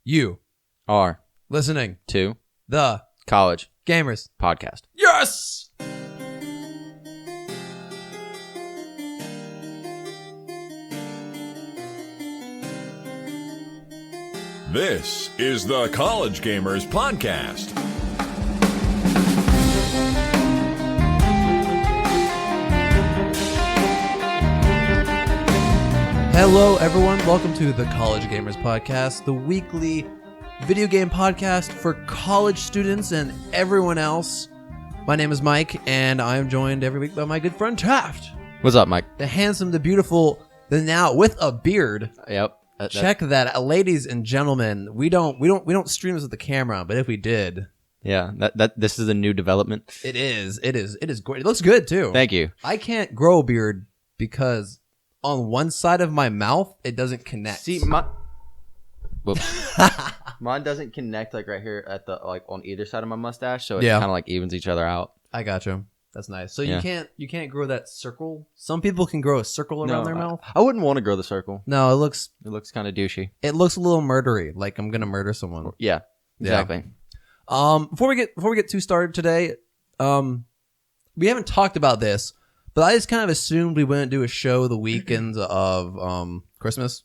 You are listening to the College Gamers Podcast. Yes! This is the College Gamers Podcast. Hello, everyone. Welcome to the College Gamers Podcast, the weekly video game podcast for college students and everyone else. My name is Mike, and I am joined every week by my good friend Taft. What's up, Mike? The handsome, the beautiful, the now with a beard. Yep. Check that, ladies and gentlemen. We don't stream this with the camera, but if we did, Yeah, this is a new development. it is great. It looks good too. Thank you. I can't grow a beard because on one side of my mouth it doesn't connect. See, mine doesn't connect like right here at the on either side of my mustache, so it Yeah. kind of like evens each other out. I gotcha. That's nice. So Yeah. you can't grow that circle. Some people can grow a circle around their mouth. I wouldn't want to grow the circle. No, it looks kind of douchey. a little murdery, like I'm gonna murder someone. Yeah, exactly. Before we get too started today, we haven't talked about this, but I just kind of assumed we wouldn't do a show the weekend of Christmas.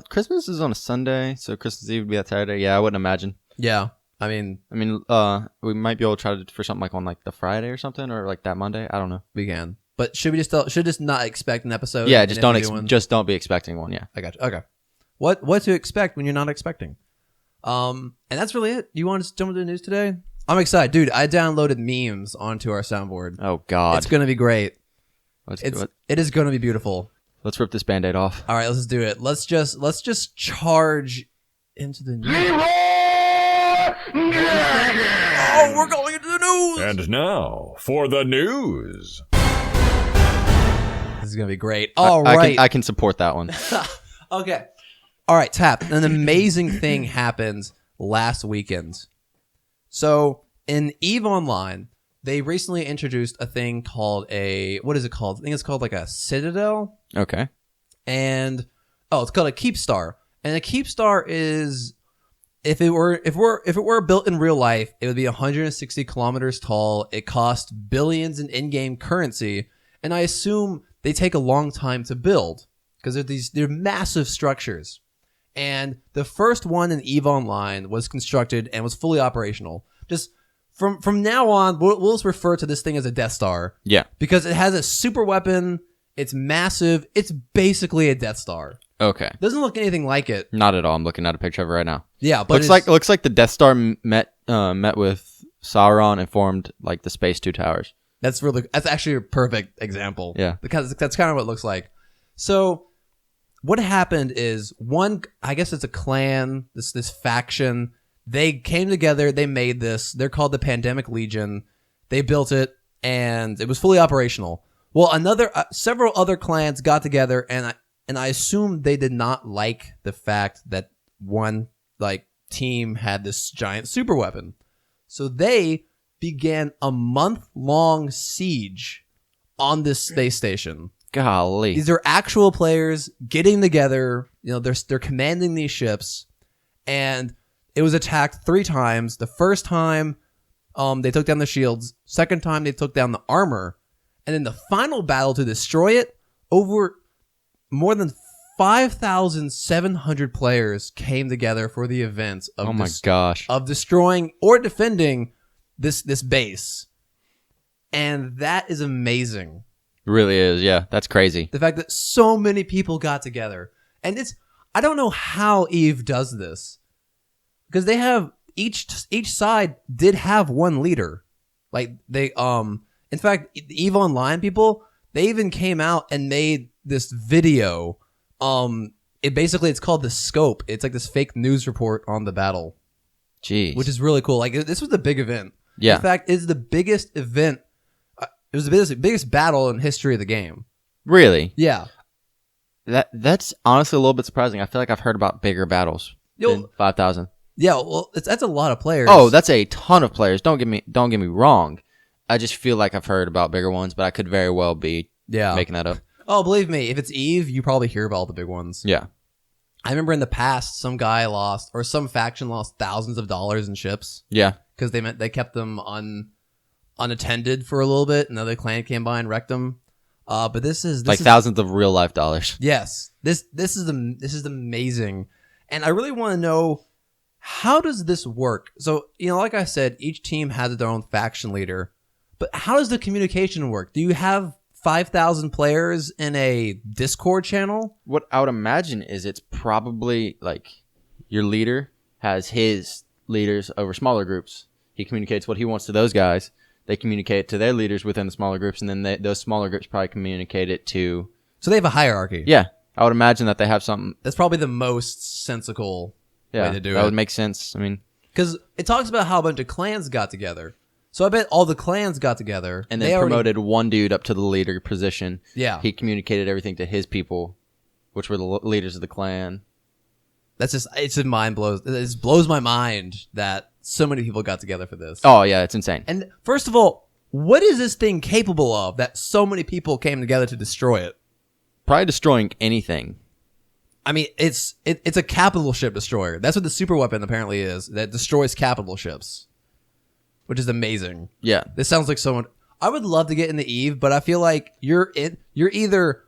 Christmas is on a Sunday, so Christmas Eve would be that Saturday. Yeah, I wouldn't imagine. Yeah, I mean We might be able to try to for something like on like the Friday or something, or like that Monday. I don't know. we can. But should we just not expect an episode? Yeah, and just if don't we do one- just don't be expecting one. Yeah. I got you. Okay. What to expect when you're not expecting? And that's really it. You want to just jump into the news today? I'm excited, dude. I downloaded memes onto our soundboard. Oh God. It's gonna be great. Let's It is gonna be beautiful. rip this Band-Aid off. All right, let's do it. Let's just charge into the news. Oh, we're going into the news. And now for the news. This is gonna be great. All right. I can support that one. Okay. All right, Tap. An amazing thing happened last weekend. So in EVE Online, they recently introduced a thing called what is it called? I think it's called like a Citadel. Okay. And it's called a Keep Star. And a Keep Star is if it were built in real life, it would be 160 kilometers tall. It costs billions in in-game currency, and I assume they take a long time to build because they're massive structures. And the first one in EVE Online was constructed and was fully operational. Just from now on, we'll just refer to this thing as a Death Star. Yeah. Because it has a super weapon. It's massive. It's basically a Death Star. Okay. Doesn't look anything like it. Not at all. I'm looking at a picture of it right now. Yeah, but looks like the Death Star met with Sauron and formed like the Space Two Towers. that's actually a perfect example. Yeah. Because that's kind of what it looks like. So what happened is I guess it's a clan, this faction. They came together, they made this. They're called the Pandemic Legion. They built it and it was fully operational. Well, several other clans got together and I assume they did not like the fact that one team had this giant super weapon. So they began a month-long siege on this space station. Golly. These are actual players getting together. They're commanding these ships, and it was attacked 3 times. The first time, they took down the shields. Second time, they took down the armor. And in the final battle to destroy it, over more than 5,700 players came together for the event of Oh my gosh. of destroying or defending this base. And that is amazing. It really is. Yeah. That's crazy. The fact that so many people got together. And I don't know how EVE does this. Because they have each side did have one leader. Like they in fact, the EVE Online people, they even came out and made this video. It's called The Scope. It's like this fake news report on the battle. Jeez. Which is really cool. Like this was a big event. Yeah. In fact, it's the biggest event. It was the biggest battle in history of the game. Really? Yeah. That's honestly a little bit surprising. I feel like I've heard about bigger battles than 5,000. Yeah, well, that's a lot of players. Oh, that's a ton of players. Don't get me wrong. I just feel like I've heard about bigger ones, but I could very well be making that up. Oh, believe me, if it's EVE, you probably hear about all the big ones. Yeah. I remember in the past, some guy lost, or some faction lost thousands of dollars in ships Yeah. because they kept them unattended for a little bit. Another clan came by and wrecked them. But this is Like thousands of real life dollars. Yes, this is amazing, and I really want to know, how does this work? So, like I said, each team has their own faction leader, but how does the communication work? Do you have 5,000 players in a Discord channel? What I would imagine is it's probably like your leader has his leaders over smaller groups. He communicates what he wants to those guys. They communicate to their leaders within the smaller groups, and then those smaller groups probably communicate it to... So they have a hierarchy. Yeah. I would imagine that they have something... That's probably the most sensical way to do it. That would make sense. I mean... Because it talks about how a bunch of clans got together. So I bet all the clans got together. And then promoted one dude up to the leader position. Yeah. He communicated everything to his people, which were the leaders of the clan. That's just... It just blows my mind that so many people got together for this. Oh, yeah. It's insane. And first of all, what is this thing capable of that so many people came together to destroy it? Probably destroying anything. I mean, it's a capital ship destroyer. That's what the super weapon apparently is. That destroys capital ships, which is amazing. Yeah. This sounds like someone... I would love to get in the Eve, but I feel like you're either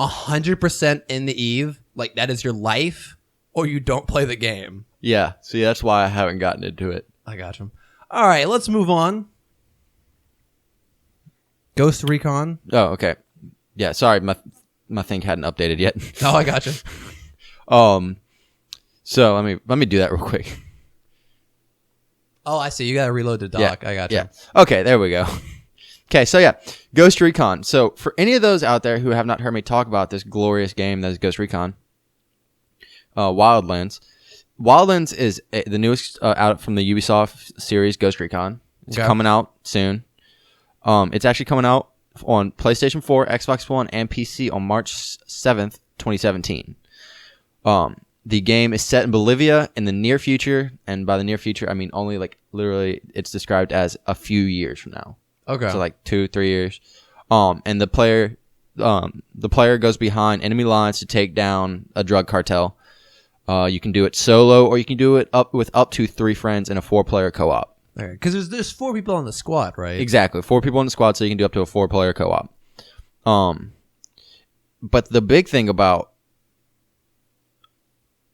100% in the Eve, like that is your life, or you don't play the game. Yeah. See, that's why I haven't gotten into it. I got you. All right, let's move on. Ghost Recon. Oh, okay. Yeah, sorry, my thing hadn't updated yet. Oh, I got you. So let me do that real quick. Oh, I see. You got to reload the dock. I got you. Yeah. Okay, there we go. Okay, so yeah, Ghost Recon. So for any of those out there who have not heard me talk about this glorious game that is Ghost Recon, Wildlands. Wildlands is the newest out from the Ubisoft series Ghost Recon. It's coming out soon. It's actually coming out on PlayStation 4, Xbox One, and PC on March 7th, 2017. The game is set in Bolivia in the near future, and by the near future, I mean only like literally it's described as a few years from now. Okay. So like 2-3 years. And the player goes behind enemy lines to take down a drug cartel. You can do it solo, or you can do it with up to 3 friends in a 4-player co-op. Because there's 4 people on the squad, right? Exactly, 4 people in the squad, so you can do up to a 4-player co-op. But the big thing about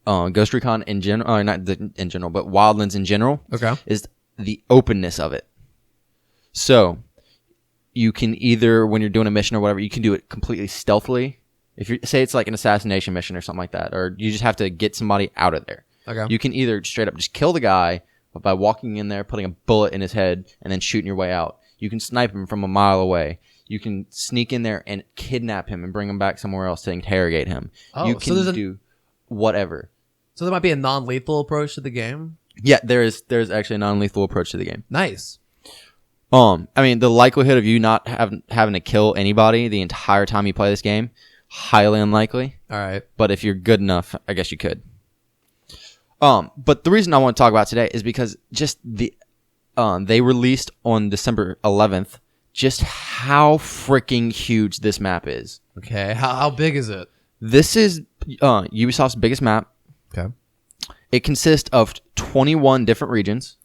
Ghost Recon in general, or not in general, but Wildlands in general, is the openness of it. So you can either, when you're doing a mission or whatever, you can do it completely stealthily. If you say it's like an assassination mission or something like that, or you just have to get somebody out of there. Okay. You can either straight up just kill the guy by walking in there, putting a bullet in his head, and then shooting your way out. You can snipe him from a mile away. You can sneak in there and kidnap him and bring him back somewhere else to interrogate him. You can do whatever. So there might be a non-lethal approach to the game? Yeah, there's actually a non-lethal approach to the game. Nice. I mean, the likelihood of you not having to kill anybody the entire time you play this game, highly unlikely. All right. But if you're good enough, I guess you could. But the reason I want to talk about today is because just they released on December 11th just how freaking huge this map is. Okay. How big is it? This is Ubisoft's biggest map. Okay. It consists of 21 different regions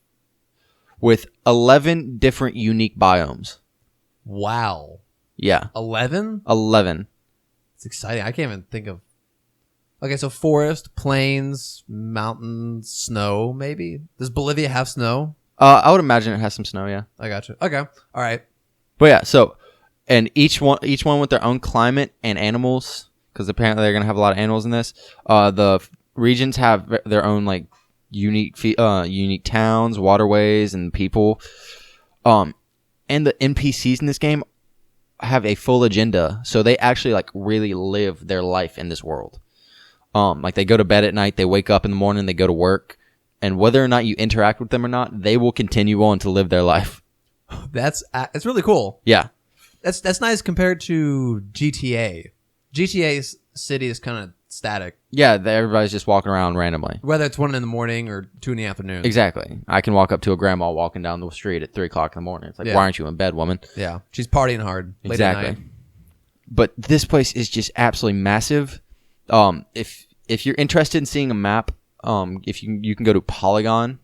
with 11 different unique biomes. Wow. Yeah. 11? 11. It's exciting. I can't even think of... Okay, so forest, plains, mountains, snow, maybe? Does Bolivia have snow? I would imagine it has some snow, yeah. I got you. Okay. All right. But yeah, so... And each one with their own climate and animals, because apparently they're going to have a lot of animals in this. The regions have their own, like, unique towns, waterways, and people. And the NPCs in this game have a full agenda, so they actually like really live their life in this world. Like they go to bed at night, they wake up in the morning, they go to work, and whether or not you interact with them or not, they will continue on to live their life. It's really cool. Yeah, that's nice compared to GTA. GTA's city is kind of static. Yeah, everybody's just walking around randomly. Whether it's 1 in the morning or 2 in the afternoon. Exactly. I can walk up to a grandma walking down the street at 3 o'clock in the morning. It's like, why aren't you in bed, woman? Yeah, she's partying hard. Late at night. But this place is just absolutely massive. If if you're interested in seeing a map, if you can go to Polygon.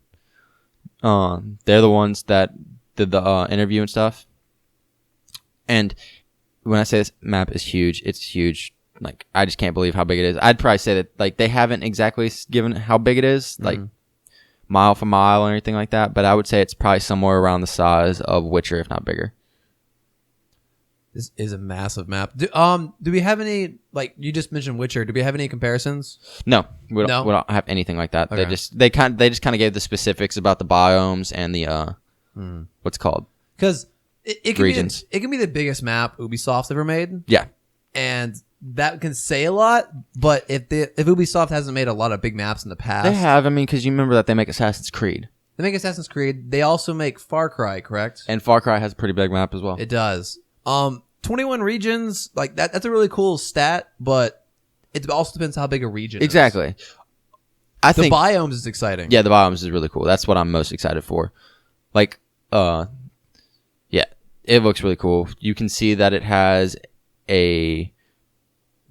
They're the ones that did the interview and stuff. And when I say this map is huge, it's huge. Like, I just can't believe how big it is. I'd probably say that, like, they haven't exactly given how big it is, like mile for mile or anything like that. But I would say it's probably somewhere around the size of Witcher, if not bigger. This is a massive map. Do we have any, like, you just mentioned Witcher. Do we have any comparisons? No, we don't have anything like that. Okay. They just kind of gave the specifics about the biomes and the what's it called? Because it can regions. It can be the biggest map Ubisoft's ever made. Yeah, and that can say a lot. But if Ubisoft hasn't made a lot of big maps in the past, they have. I mean, because you remember that they make Assassin's Creed. They make Assassin's Creed. They also make Far Cry, correct? And Far Cry has a pretty big map as well. It does. 21 regions, like that's a really cool stat, but it also depends how big a region exactly. is. I think the biomes is exciting. Yeah, the biomes is really cool. That's what I'm most excited for. Like, yeah, it looks really cool. You can see that it has a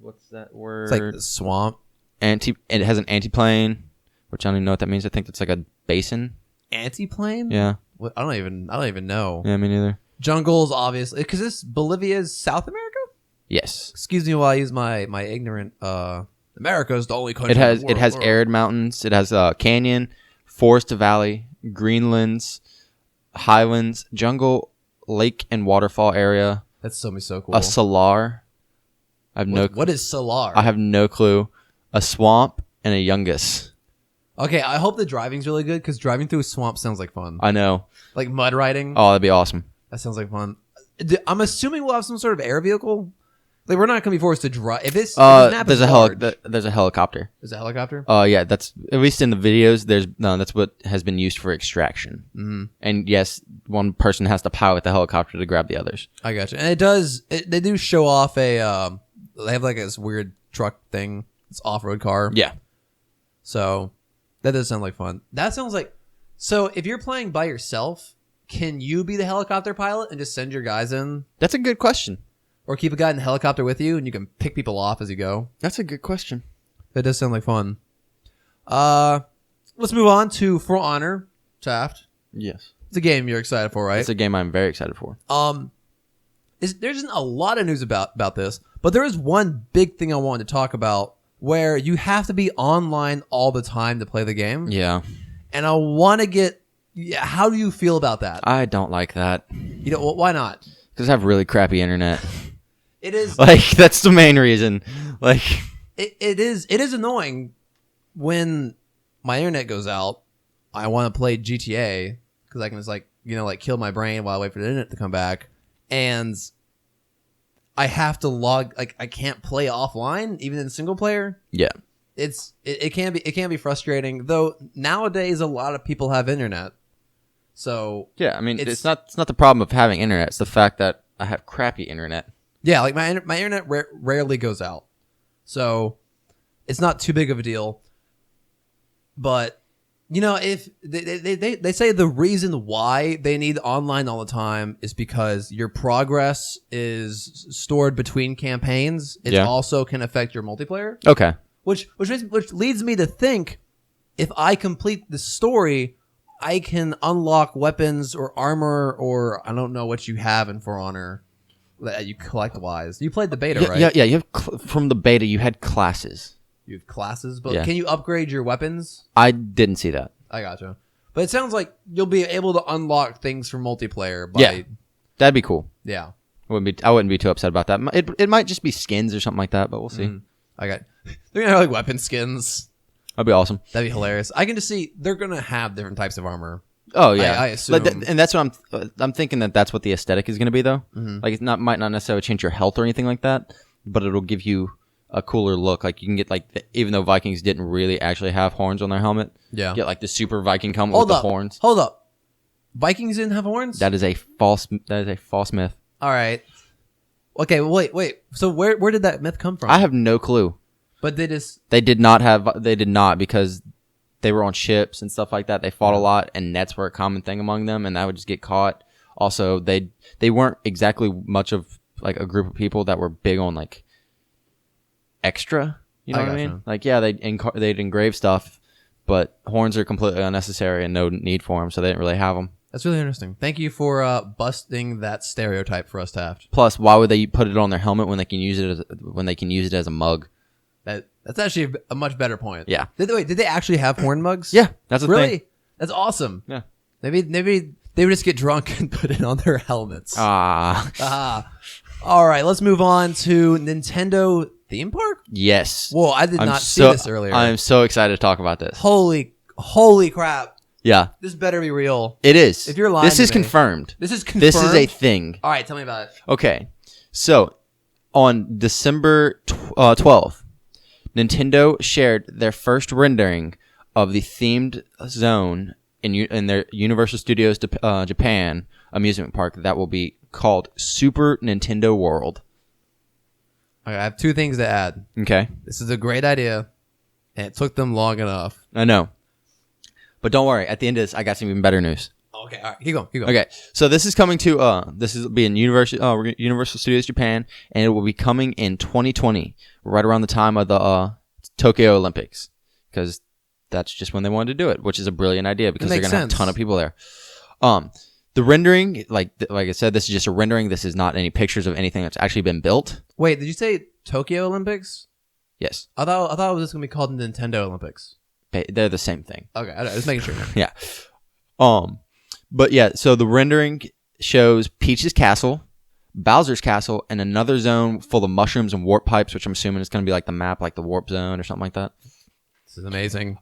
what's that word? It's like the swamp. And it has an antiplane, which I don't even know what that means. I think it's like a basin. Antiplane? Yeah. What? I don't even know. Yeah, me neither. Jungles, obviously, because this Bolivia's South America. Yes. Excuse me while I use my ignorant. America is the only country. It has arid mountains. It has canyon, forest to valley, greenlands, highlands, jungle, lake and waterfall area. That's so cool. A salar. What is salar? I have no clue. A swamp and a yungus. Okay, I hope the driving's really good because driving through a swamp sounds like fun. I know. Like mud riding. Oh, that'd be awesome. That sounds like fun. I'm assuming we'll have some sort of air vehicle. Like, we're not going to be forced to drive. If this map there's is large, there's a helicopter. There's a helicopter? Yeah, that's at least in the videos. That's what has been used for extraction. Mm-hmm. And yes, one person has to pilot the helicopter to grab the others. I gotcha. And they do show off they have like this weird truck thing. It's off-road car. Yeah. So that does sound like fun. That sounds like, so if you're playing by yourself, can you be the helicopter pilot and just send your guys in? That's a good question. Or keep a guy in the helicopter with you and you can pick people off as you go? That's a good question. That does sound like fun. Let's move on to For Honor, Taft. Yes. It's a game you're excited for, right? It's a game I'm very excited for. There isn't a lot of news about this, but there is one big thing I wanted to talk about where you have to be online all the time to play the game. Yeah. And I want to get... how do you feel about that? I don't like that. You know, why not? Because I have really crappy internet. It is... Like, that's the main reason. Like... It is annoying when my internet goes out. I want to play GTA because I can just like kill my brain while I wait for the internet to come back, and I have to log. Like, I can't play offline even in single player. Yeah, it can be frustrating though. Nowadays, a lot of people have internet, so yeah. I mean, it's not the problem of having internet. It's the fact that I have crappy internet. Yeah, like my internet rarely goes out. So it's not too big of a deal. But, you know, if they say the reason why they need online all the time is because your progress is stored between campaigns. It also can affect your multiplayer. Okay. Which leads me to think if I complete the story, I can unlock weapons or armor or I don't know what you have in For Honor. That you collect wise. You played the beta, right? Yeah. You have from the beta, you had classes. You have classes, but can you upgrade your weapons? I didn't see that. I gotcha. But it sounds like you'll be able to unlock things for multiplayer. That'd be cool. Yeah, I wouldn't be too upset about that. It might just be skins or something like that, but we'll see. They're gonna have like weapon skins. That'd be awesome. That'd be hilarious. I can just see they're gonna have different types of armor. Oh yeah, I assume, and that's what I'm thinking that's what the aesthetic is going to be though. Mm-hmm. Like might not necessarily change your health or anything like that, but it'll give you a cooler look. Like you can get even though Vikings didn't really actually have horns on their helmet, get like the super Viking helmet with the horns. Hold up, Vikings didn't have horns? That is a false myth. All right. Okay, wait. So where did that myth come from? I have no clue. But they did not because they were on ships and stuff like that. They fought a lot, and nets were a common thing among them, and that would just get caught. Also, they weren't exactly much of like a group of people that were big on like extra. You know what I mean? Like, yeah, they'd engrave stuff, but horns are completely unnecessary and no need for them, so they didn't really have them. That's really interesting. Thank you for busting that stereotype for us, Taft. Plus, why would they put it on their helmet when they can use it as a mug? That's actually a much better point. Yeah. Did they actually have horn mugs? Yeah, that's a really? thing. That's awesome. Yeah. Maybe they would just get drunk and put it on their helmets. Ah. All right, let's move on to Nintendo theme park. Yes. Whoa, I did not see this earlier. I'm so excited to talk about this. Holy crap. Yeah. This better be real. It is. If you're lying This is confirmed. This is confirmed? This is a thing. All right, tell me about it. Okay. So, on December 12th, Nintendo shared their first rendering of the themed zone in their Universal Studios Japan amusement park that will be called Super Nintendo World. Okay, I have two things to add. Okay. This is a great idea, and it took them long enough. I know. But don't worry. At the end of this, I got some even better news. Okay, all right. Keep going. Okay. So this is coming to, this is being Universal Studios Japan, and it will be coming in 2020, right around the time of the Tokyo Olympics, because that's just when they wanted to do it, which is a brilliant idea because they're going to have a ton of people there. The rendering, like I said, this is just a rendering. This is not any pictures of anything that's actually been built. Wait, did you say Tokyo Olympics? Yes. I thought it was just going to be called Nintendo Olympics. They're the same thing. Okay, I was making sure. Yeah. But yeah, so the rendering shows Peach's castle, Bowser's castle, and another zone full of mushrooms and warp pipes, which I'm assuming is going to be like the map, like the warp zone or something like that. This is amazing.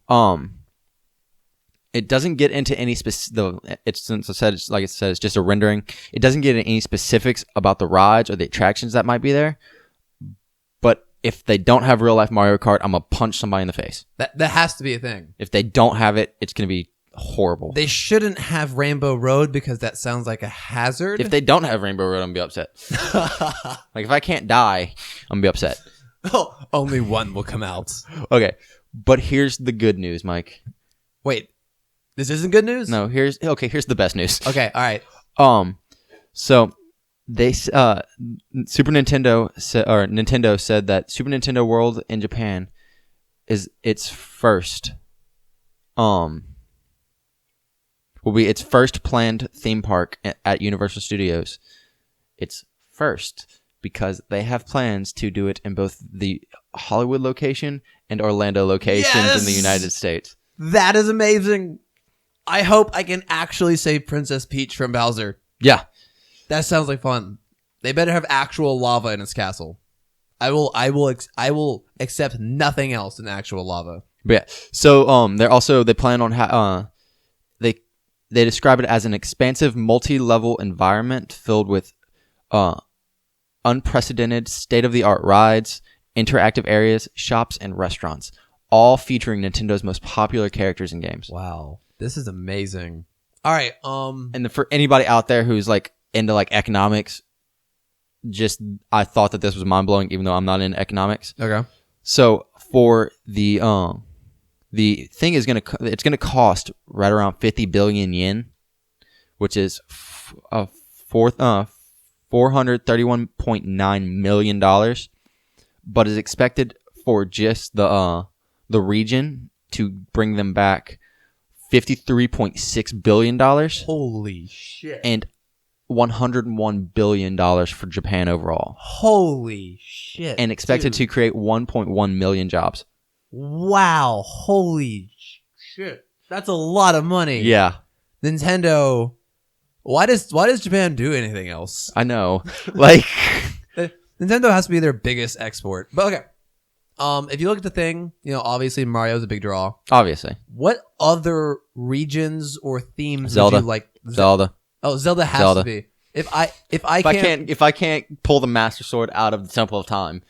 It doesn't get into any since it's just a rendering. It doesn't get into any specifics about the rides or the attractions that might be there. But if they don't have real life Mario Kart, I'm gonna punch somebody in the face. That has to be a thing. If they don't have it, it's gonna be horrible. They shouldn't have Rainbow Road because that sounds like a hazard. If they don't have Rainbow Road, I'm gonna be upset. Like if I can't die, I'm gonna be upset. Oh, only one will come out. Okay, but here's the good news, Mike. Wait, this isn't good news? No, here's the best news. Okay, all right. So they Super Nintendo Nintendo said that Super Nintendo World in Japan is its first will be its first planned theme park at Universal Studios. It's first because they have plans to do it in both the Hollywood location and Orlando locations in the United States. That is amazing. I hope I can actually save Princess Peach from Bowser. Yeah. That sounds like fun. They better have actual lava in its castle. I will accept nothing else than actual lava. But yeah. So they plan on they describe it as an expansive multi-level environment filled with unprecedented state-of-the-art rides, interactive areas, shops, and restaurants, all featuring Nintendo's most popular characters and games. Wow. This is amazing. All right. And for anybody out there who's like into like economics, I thought that this was mind blowing, even though I'm not in economics. Okay. So for the thing is it's gonna cost right around 50 billion yen, which is $431.9 million, but is expected for just the region to bring them back $53.6 billion. Holy shit. And $101 billion for Japan overall. Holy shit. And expected to create 1.1 million jobs. Wow. Holy shit. That's a lot of money. Yeah. Nintendo. Why does Japan do anything else? I know. Like Nintendo has to be their biggest export. But okay. If you look at the thing, obviously Mario's a big draw. Obviously. What other regions or themes Zelda. would you like? Zelda. Oh, Zelda has to be. If I can't pull the Master Sword out of the Temple of Time,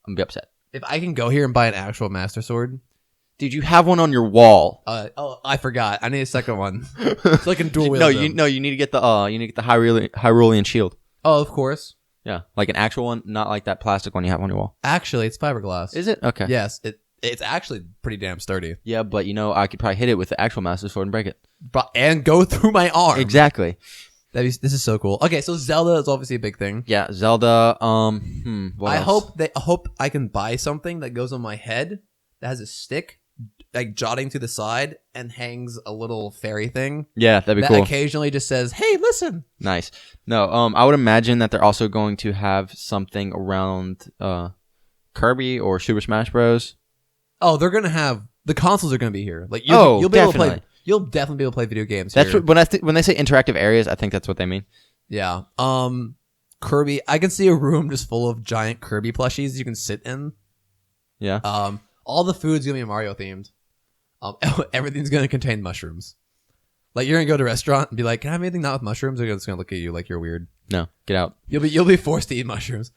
I'm gonna be upset. If I can go here and buy an actual Master Sword, dude, you have one on your wall. I forgot. I need a second one. So I can dual wield them. You need to get the Hyrulean shield. Oh, of course. Yeah, like an actual one, not like that plastic one you have on your wall. Actually, it's fiberglass. Is it? Okay. Yes, it's actually pretty damn sturdy. Yeah, but I could probably hit it with the actual Master Sword and break it. And go through my arm. Exactly. This is so cool. Okay, so Zelda is obviously a big thing. Yeah, Zelda. What else? hope I can buy something that goes on my head that has a stick, like jotting to the side, and hangs a little fairy thing. Yeah, that'd be that cool. Occasionally just says, "Hey, listen." Nice. No, I would imagine that they're also going to have something around Kirby or Super Smash Bros. Oh, they're gonna have the consoles are gonna be here. Like you'll be able to play. You'll definitely be able to play video games. That's here. what, when they say interactive areas, I think that's what they mean. Yeah. Kirby. I can see a room just full of giant Kirby plushies you can sit in. Yeah. All the food's gonna be Mario themed. Everything's gonna contain mushrooms. Like you're gonna go to a restaurant and be like, "Can I have anything not with mushrooms?" They're just gonna look at you like you're weird. No, get out. You'll be forced to eat mushrooms.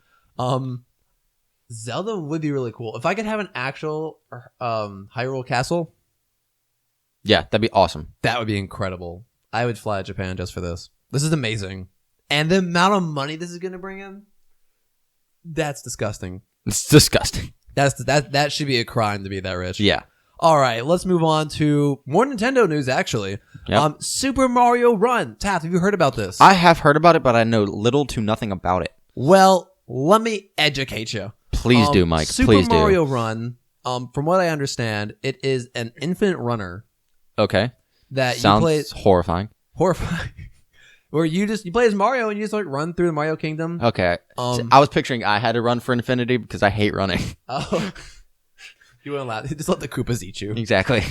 Zelda would be really cool if I could have an actual Hyrule Castle. Yeah, that'd be awesome. That would be incredible. I would fly to Japan just for this. This is amazing. And the amount of money this is going to bring in, that's disgusting. It's disgusting. That should be a crime to be that rich. Yeah. All right, let's move on to more Nintendo news, actually. Yep. Super Mario Run. Taft, have you heard about this? I have heard about it, but I know little to nothing about it. Well, let me educate you. Please do, Mike. Super Mario Run, from what I understand, it is an infinite runner. Okay. That sounds you play horrifying. Where you play as Mario and you just like run through the Mario Kingdom. Okay. So I was picturing I had to run for infinity because I hate running. Oh. You wouldn't allow just let the Koopas eat you. Exactly.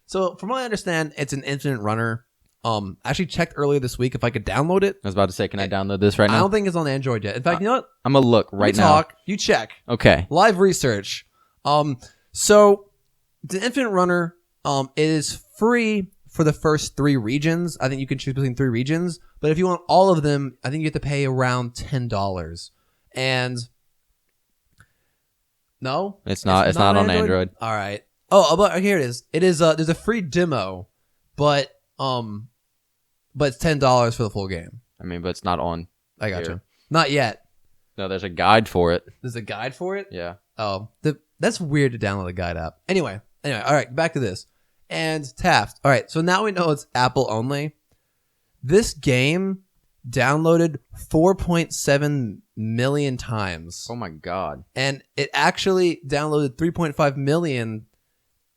So from what I understand, it's an infinite runner. I actually checked earlier this week if I could download it. I was about to say, can I download this right now? I don't think it's on Android yet. In fact, you know what? I'm gonna look right now. You check. Okay. Live research. So the infinite runner, it is free for the first 3 regions. I think you can choose between 3 regions, but if you want all of them, I think you have to pay around $10. And no, it's not on Android. All right. Oh, but here it is. It is. There's a free demo, but it's $10 for the full game. I mean, but it's not on. I got you. Not yet. No, there's a guide for it. There's a guide for it. Yeah. Oh, that's weird to download a guide app. Anyway. All right. Back to this. And Taft. All right. So now we know it's Apple only. This game downloaded 4.7 million times. Oh my god. And it actually downloaded 3.5 million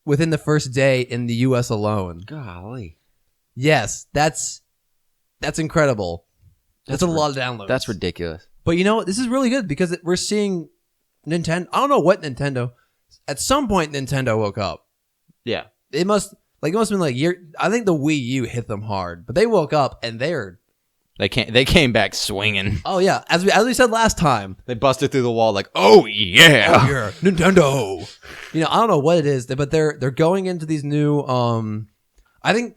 within the first day in the US alone. Golly. Yes, that's incredible. That's a lot of downloads. That's ridiculous. But you know what? This is really good because we're seeing Nintendo. I don't know what Nintendo. At some point, Nintendo woke up. Yeah. It must have been like I think the Wii U hit them hard, but they woke up and they came back swinging. Oh yeah, as we said last time, they busted through the wall like, oh yeah, Nintendo. You know, I don't know what it is, but they're going into these new. I think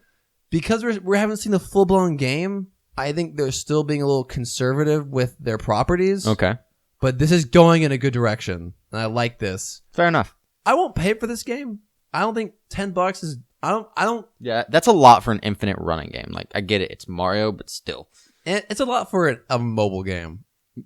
because we haven't seen the full blown game, I think they're still being a little conservative with their properties. Okay, but this is going in a good direction, and I like this. Fair enough. I won't pay for this game. I don't think $10 is. I don't. Yeah, that's a lot for an infinite running game. Like, I get it, it's Mario, but still, it's a lot for a mobile game.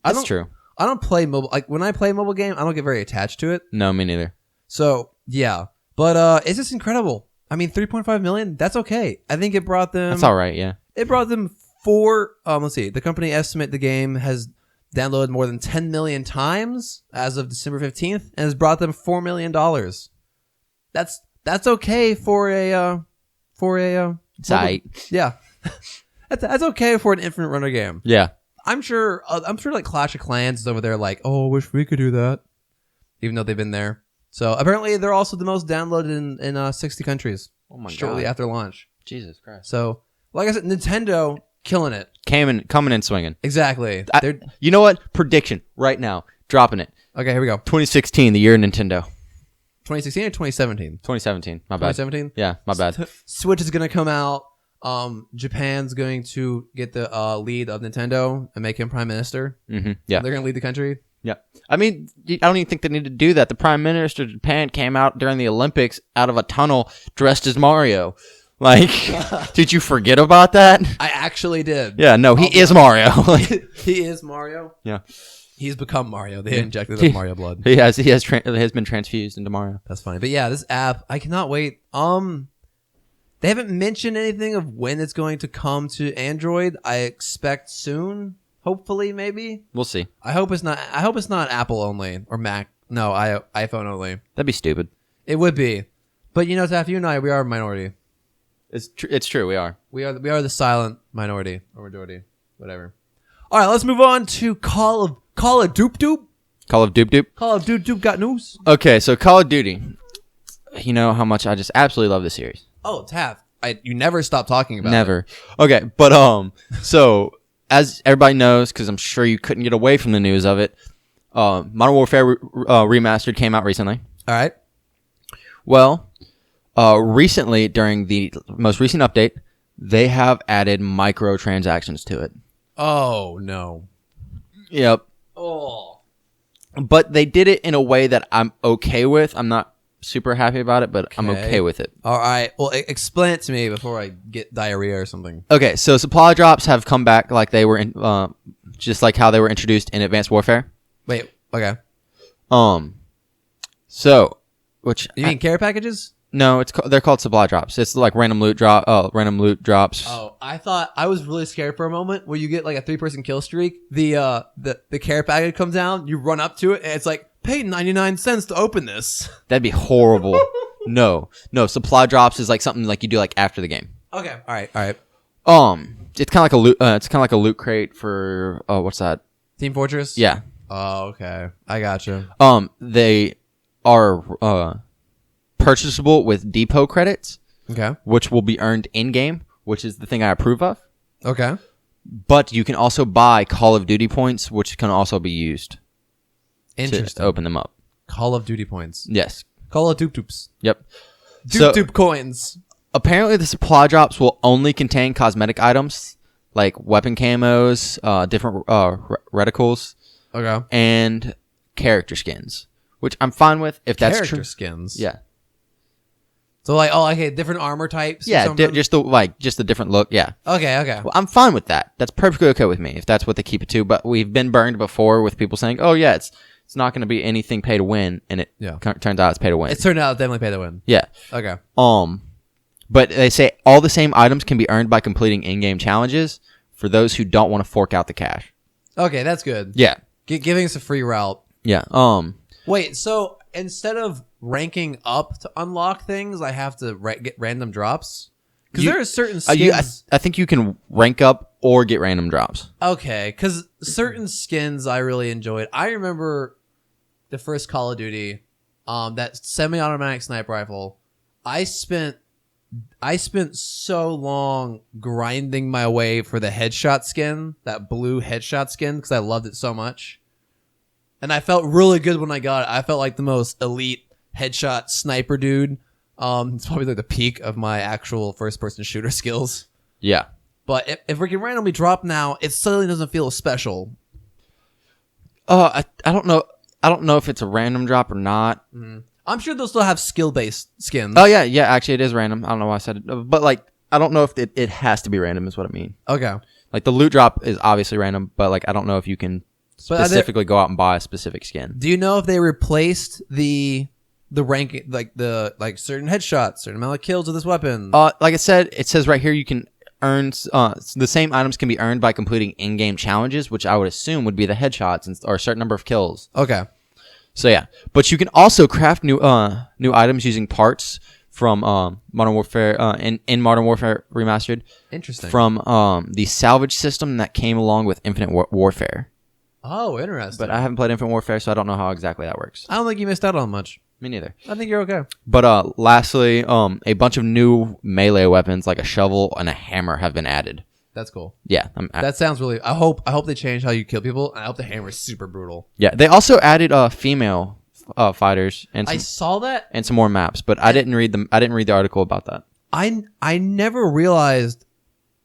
That's true. I don't play mobile. Like when I play a mobile game, I don't get very attached to it. No, me neither. So yeah, but it's just incredible. I mean, 3.5 million. That's okay. I think it brought them. That's all right. Yeah. It brought them 4. Let's see. The company estimate the game has downloaded more than 10 million times as of December 15th, and has brought them $4 million. That's okay for a site. Yeah. That's okay for an infinite runner game. Yeah. I'm sure like Clash of Clans is over there like, oh, I wish we could do that. Even though they've been there. So apparently they're also the most downloaded in 60 countries. Oh my god. Shortly after launch. Jesus Christ. So like I said, Nintendo killing it. Coming in swinging. Exactly. You know what? Prediction right now. Dropping it. Okay, here we go. 2016, the year of Nintendo. 2016 or 2017? 2017. My bad. 2017? Yeah, my bad. Switch is going to come out. Japan's going to get the lead of Nintendo and make him prime minister. Mm-hmm. Yeah. They're going to lead the country. Yeah. I mean, I don't even think they need to do that. The prime minister of Japan came out during the Olympics out of a tunnel dressed as Mario. Like, did you forget about that? I actually did. Yeah, no, he is Mario. He is Mario? Yeah. He's become Mario. They injected the Mario blood. He has been transfused into Mario. That's funny. But yeah, this app, I cannot wait. They haven't mentioned anything of when it's going to come to Android. I expect soon. Hopefully, maybe. We'll see. I hope it's not Apple only or Mac. No, iPhone only. That'd be stupid. It would be. But Taff, you and I, we are a minority. It's true. We are. We are the silent minority or majority, whatever. All right, let's move on to Call of DoopDoop. Call of DoopDoop. Call of DoopDoop got news. Okay, so Call of Duty. You know how much I just absolutely love this series. Oh, Taff, you never stop talking about it. Never. Okay, but so as everybody knows, because I'm sure you couldn't get away from the news of it, Modern Warfare Remastered came out recently. All right. Well, recently, during the most recent update, they have added microtransactions to it. Oh, no. Yep. Oh. But they did it in a way that I'm okay with. I'm not super happy about it, but I'm okay with it. All right. Well, explain it to me before I get diarrhea or something. Okay, so supply drops have come back like they were in, just like how they were introduced in Advanced Warfare. Wait. Okay. So, which you mean care packages? No, they're called supply drops. It's like random loot drops. Oh, I was really scared for a moment where you get like a 3-person kill streak. The care package comes down, you run up to it, and it's like, pay 99 cents to open this. That'd be horrible. No, supply drops is like something like you do like after the game. Okay. All right. It's kind of like a loot. It's kind of like a loot crate for what's that? Team Fortress. Yeah. Oh, okay. I gotcha. They are purchasable with depot credits. Okay. Which will be earned in game, which is the thing I approve of. Okay. But you can also buy Call of Duty points, which can also be used. Interesting. To open them up. Call of Duty points. Yes. Call of DoopDoops. Yep. DoopDoop coins. Apparently, the supply drops will only contain cosmetic items like weapon camos, different reticles, okay, and character skins, which I'm fine with if that's true. Character skins. Yeah. So different armor types. Yeah, just the different look. Yeah. Okay. Well, I'm fine with that. That's perfectly okay with me if that's what they keep it to. But we've been burned before with people saying, "Oh yeah, it's not going to be anything pay to win," and it turns out it's pay to win. It's turned out definitely pay to win. Yeah. Okay. But they say all the same items can be earned by completing in-game challenges for those who don't want to fork out the cash. Okay, that's good. Yeah. Giving us a free route. Yeah. Wait, so instead of ranking up to unlock things, I have to get random drops? Because there are certain skins... I think you can rank up or get random drops. Okay, because certain skins I really enjoyed. I remember the first Call of Duty, that semi-automatic sniper rifle. I spent so long grinding my way for the headshot skin, that blue headshot skin, because I loved it so much. And I felt really good when I got it. I felt like the most elite headshot sniper dude. It's probably like the peak of my actual first-person shooter skills. Yeah. But if we can randomly drop now, it suddenly doesn't feel special. I don't know. I don't know if it's a random drop or not. Mm-hmm. I'm sure they'll still have skill-based skins. Oh, yeah. Actually, it is random. I don't know why I said it. But, I don't know if it has to be random is what I mean. Okay. The loot drop is obviously random, but, I don't know if you can specifically go out and buy a specific skin. Do you know if they replaced the ranking, certain headshots, certain amount of kills with this weapon? Like I said, it says right here you can earn... the same items can be earned by completing in-game challenges, which I would assume would be the headshots or a certain number of kills. Okay. So yeah, but you can also craft new items using parts from Modern Warfare in Modern Warfare Remastered. Interesting. From the salvage system that came along with Infinite Warfare. Oh, interesting. But I haven't played Infinite Warfare, so I don't know how exactly that works. I don't think you missed out on much. Me neither. I think you're okay. But lastly, a bunch of new melee weapons like a shovel and a hammer have been added. That's cool. Yeah. That sounds really... I hope they change how you kill people, and I hope the hammer is super brutal. Yeah, they also added female fighters and I saw that and some more maps, but I didn't read them. I didn't read the article about that. I never realized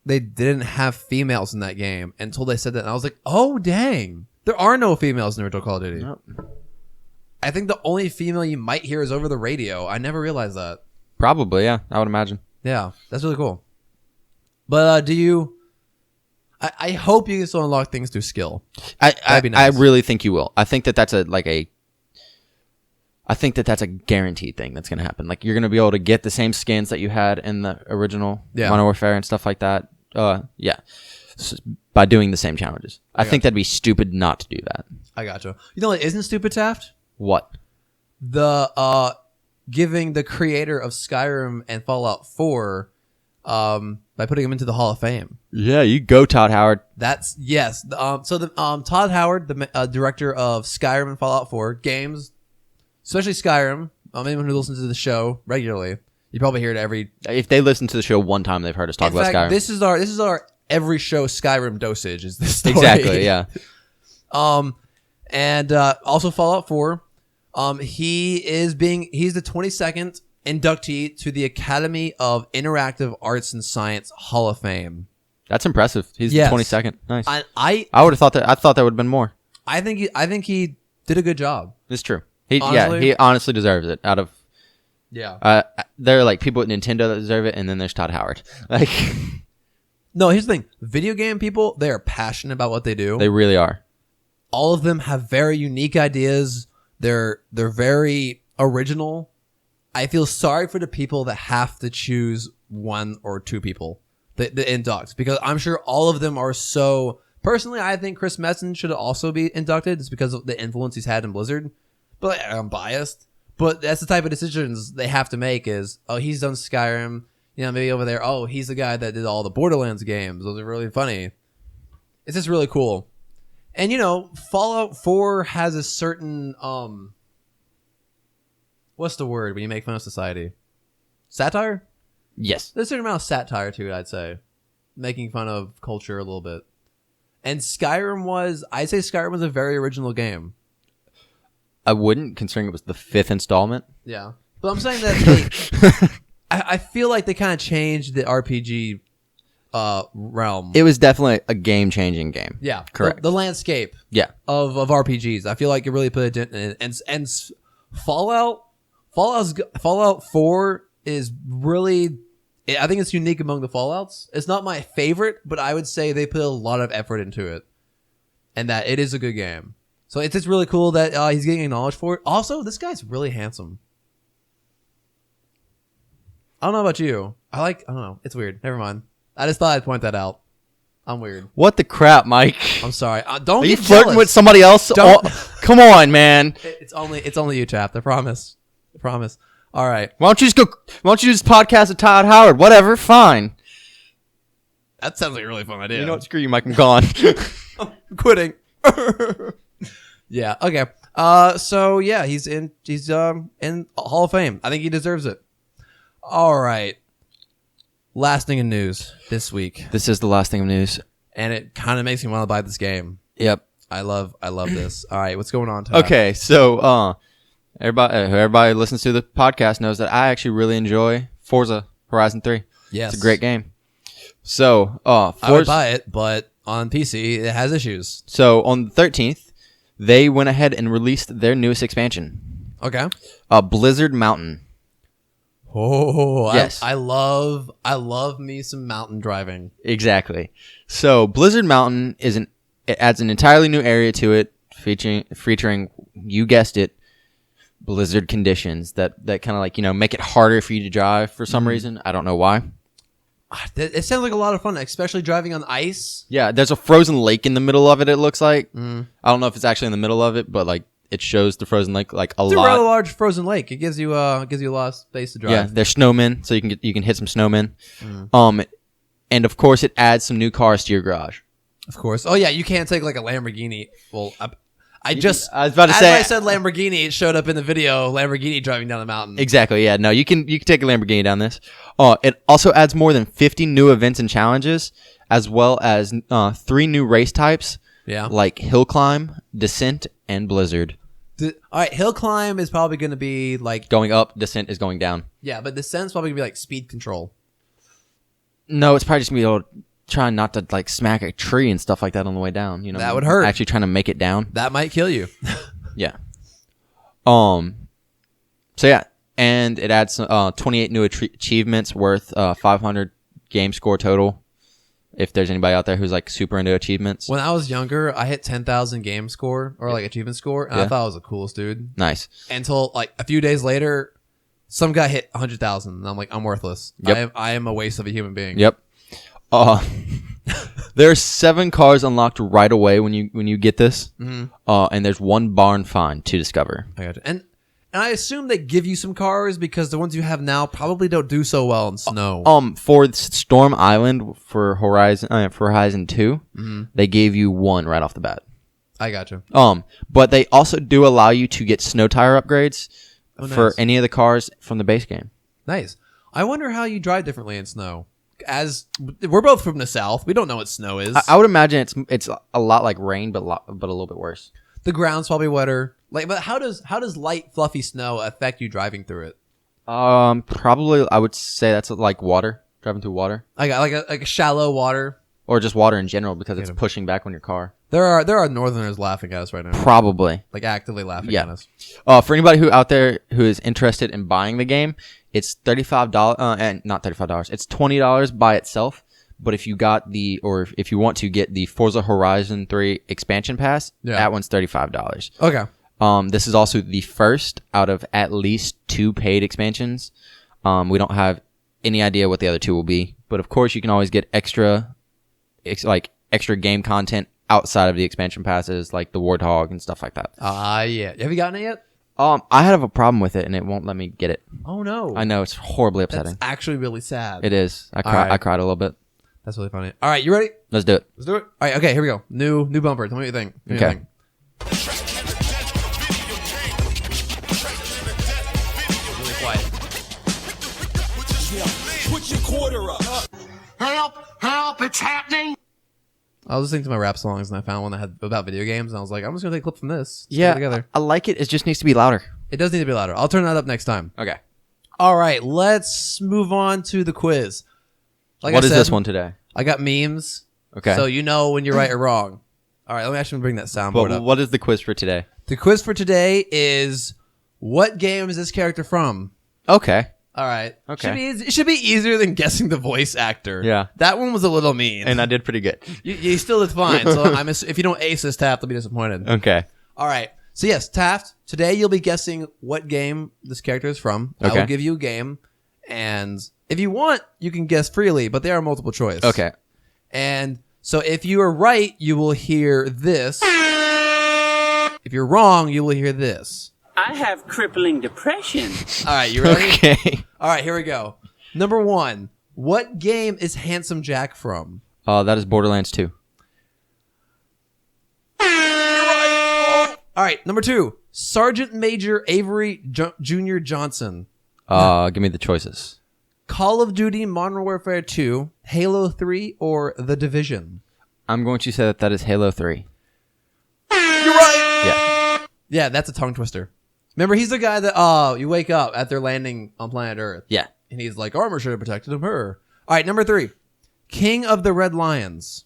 they didn't have females in that game until they said that, and I was like, oh dang, there are no females in the original Call of Duty. Nope. I think the only female you might hear is over the radio. I never realized that. Probably, yeah. I would imagine. Yeah, that's really cool. But do you? I hope you can still unlock things through skill. That'd be nice. I really think you will. I think that's I I think that's a guaranteed thing that's going to happen. Like, you're going to be able to get the same skins that you had in the original Modern Warfare and stuff like that. By doing the same challenges. I think that'd be stupid not to do that. I gotcha. You know what isn't stupid, Taft? What? The giving the creator of Skyrim and Fallout 4 by putting him into the Hall of Fame. Yeah, you go, Todd Howard. That's yes. Todd Howard, the director of Skyrim and Fallout 4 games, especially Skyrim. Anyone who listens to the show regularly, you probably hear it every. If they listen to the show one time, they've heard us talk about Skyrim. This is our every show Skyrim dosage. Is this story. Exactly? Yeah. And also Fallout 4. He's the 22nd inductee to the Academy of Interactive Arts and Science Hall of Fame. That's impressive. He's the 22nd. Nice. I would have thought that. I thought that would have been more. I think he did a good job. It's true. He honestly deserves it. Out of there are like people at Nintendo that deserve it, and then there's Todd Howard. Like, no, here's the thing: video game people, they are passionate about what they do. They really are. All of them have very unique ideas. They're very original. I feel sorry for the people that have to choose one or two people, the inducts, because I'm sure all of them are so. Personally, I think Chris Metzen should also be inducted. It's because of the influence he's had in Blizzard. But I'm biased. But that's the type of decisions they have to make is, oh, he's done Skyrim. You know, maybe over there, oh, he's the guy that did all the Borderlands games. Those are really funny. It's just really cool. And, you know, Fallout 4 has a certain, what's the word when you make fun of society? Satire? Yes. There's a certain amount of satire to it, I'd say. Making fun of culture a little bit. And I'd say Skyrim was a very original game. I wouldn't, considering it was the 5th installment. Yeah. But I'm saying that I feel like they kind of changed the RPG realm. It was definitely a game-changing game. Yeah. Correct. The landscape of RPGs. I feel like it really put a dent in it. And Fallout 4 is really... I think it's unique among the Fallouts. It's not my favorite, but I would say they put a lot of effort into it. And that it is a good game. So it's just really cool that he's getting acknowledged for it. Also, this guy's really handsome. I don't know about you. I don't know. It's weird. Never mind. I just thought I'd point that out. I'm weird. What the crap, Mike? I'm sorry. Don't Are get you flirting jealous with somebody else? Come on, man. It's only you, Taft. I promise. I promise. All right. Why don't you just podcast with Todd Howard? Whatever. Fine. That sounds like a really fun idea. You know what? Screw you, Mike. I'm gone. I'm quitting. Yeah. Okay. So yeah, he's in Hall of Fame. I think he deserves it. All right. Last thing in news this week. This is the last thing of news, and it kind of makes me want to buy this game. Yep. I love this. All right, what's going on, Todd? Okay, so everybody listens to the podcast knows that I actually really enjoy Forza Horizon 3. Yes. It's a great game. So, I would buy it, but on PC it has issues. So, on the 13th, they went ahead and released their newest expansion. Okay. Blizzard Mountain. Oh, yes. I love me some mountain driving. Exactly. So, Blizzard Mountain it adds an entirely new area to it, featuring, you guessed it, blizzard conditions that kind of like, you know, make it harder for you to drive for some reason. I don't know why. It sounds like a lot of fun, especially driving on ice. Yeah, there's a frozen lake in the middle of it, it looks like. I don't know if it's actually in the middle of it, but like it shows the frozen lake like a lot. It's a rather large frozen lake. It gives you a lot of space to drive. Yeah, there's snowmen, so you can hit some snowmen. And of course it adds some new cars to your garage. Of course. Oh yeah, you can't take like a Lamborghini. Well, I was about to say, I said Lamborghini, it showed up in the video, Lamborghini driving down the mountain. Exactly, yeah. No, you can take a Lamborghini down this. It also adds more than 50 new events and challenges, as well as 3 new race types. Yeah. Like Hill Climb, Descent, and Blizzard. All right, Hill Climb is probably going to be like... going up, Descent is going down. Yeah, but Descent's probably going to be like speed control. No, it's probably just going to be trying not to like smack a tree and stuff like that on the way down. You know, that would hurt. Actually trying to make it down. That might kill you. Yeah. So yeah, and it adds 28 new achievements worth 500 game score total. If there's anybody out there who's like super into achievements. When I was younger, I hit 10,000 game score or like achievement score, and I thought I was the coolest dude. Nice. Until like a few days later, some guy hit 100,000, and I'm like, I'm worthless. Yep. I am a waste of a human being. Yep. There are 7 cars unlocked right away when you get this, and there's 1 barn find to discover. I got you. And I assume they give you some cars because the ones you have now probably don't do so well in snow. For Storm Island for Horizon 2, they gave you 1 right off the bat. I got you. But they also do allow you to get snow tire upgrades for any of the cars from the base game. Nice. I wonder how you drive differently in snow. As we're both from the South, we don't know what snow is. I would imagine it's a lot like rain, but a little bit worse. The ground's probably wetter. But how does light fluffy snow affect you driving through it? Probably I would say that's like water, driving through water. Like a shallow water, or just water in general because it's pushing back on your car. There are Northerners laughing at us right now. Probably, like actively laughing at us. For anybody who out there who is interested in buying the game, it's $35 and not $35. It's $20 by itself. But if you if you want to get the Forza Horizon 3 expansion pass, that one's $35. Okay. This is also the first out of at least 2 paid expansions. We don't have any idea what the other 2 will be, but of course you can always get extra game content outside of the expansion passes, like the Warthog and stuff like that. Yeah. Have you gotten it yet? I have a problem with it, and it won't let me get it. Oh no! I know, it's horribly upsetting. That's actually really sad. It is. I cried a little bit. That's really funny. All right, you ready? Let's do it. All right, okay, here we go. New bumper. Tell me what you think. Okay. Really quiet. Put your quarter up. Help, it's happening. I was listening to my rap songs, and I found one that had about video games, and I was like, I'm just going to take a clip from this. Yeah, together. I like it. It just needs to be louder. It does need to be louder. I'll turn that up next time. Okay. All right, let's move on to the quiz. What is this one today? I got memes. Okay. So you know when you're right or wrong. All right, let me actually bring that soundboard up. What is the quiz for today? The quiz for today is, what game is this character from? Okay. All right. Okay. It should be easier than guessing the voice actor. Yeah. That one was a little mean. And I did pretty good. You still did fine. So if you don't ace this, Taft, I'll be disappointed. Okay. All right. So yes, Taft, today you'll be guessing what game this character is from. Okay. I will give you a game, and if you want, you can guess freely, but they are multiple choice. Okay. And so if you are right, you will hear this. If you're wrong, you will hear this. I have crippling depression. All right, you ready? Okay. All right, here we go. Number 1. What game is Handsome Jack from? That is Borderlands 2. All right, number 2. Sergeant Major Avery Jr. Johnson. Give me the choices. Call of Duty Modern Warfare 2, Halo 3, or The Division? I'm going to say that is Halo 3. You're right. Yeah. Yeah, that's a tongue twister. Remember, he's the guy that you wake up at their landing on planet Earth. Yeah. And he's like, armor should have protected him. Her. All right, number 3. King of the Red Lions.